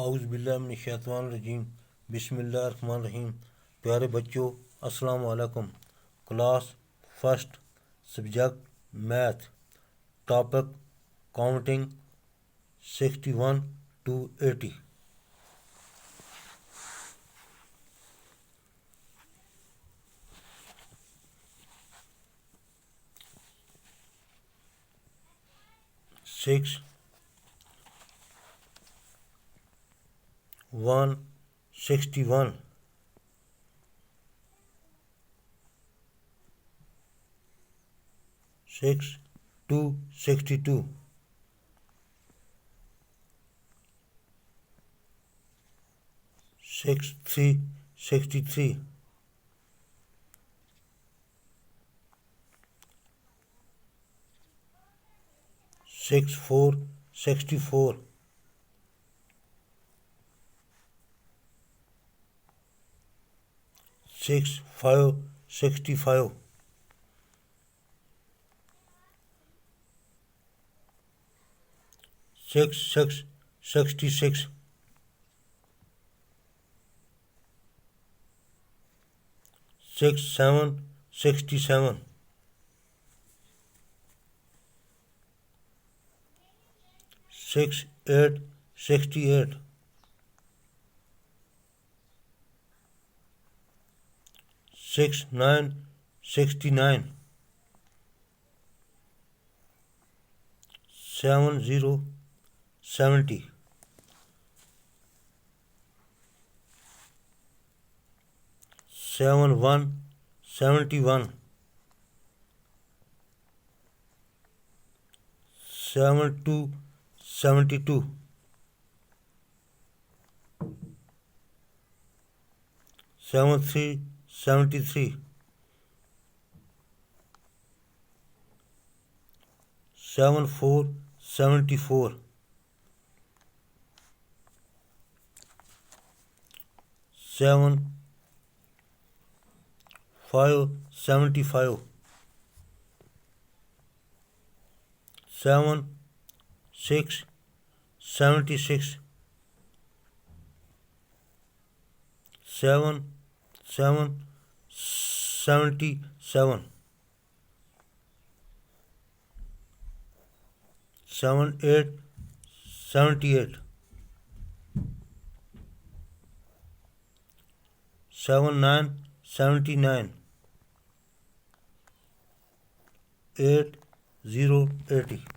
औज़ुबिल्लाहिमिनश्शैतानिर्रजीम बिस्मिल्लाहिर्रहमानिर्रहीम। प्यारे बच्चों, अस्सलाम वालेकुम। Class first, subject math, topic counting 61 to 80। Six 161, 6 262, 6 363, 6 4 64, 6 5 65, 6 6 66, 6 7 67, 6 8 68, 6 9 69, 7 0 70, 7 1 71, 7 2 72, 7 3 73, 7 4 74, 7 5 75, 7 6 76, 7 7 77, 7 8 78, 7 9 79, 8 0 80।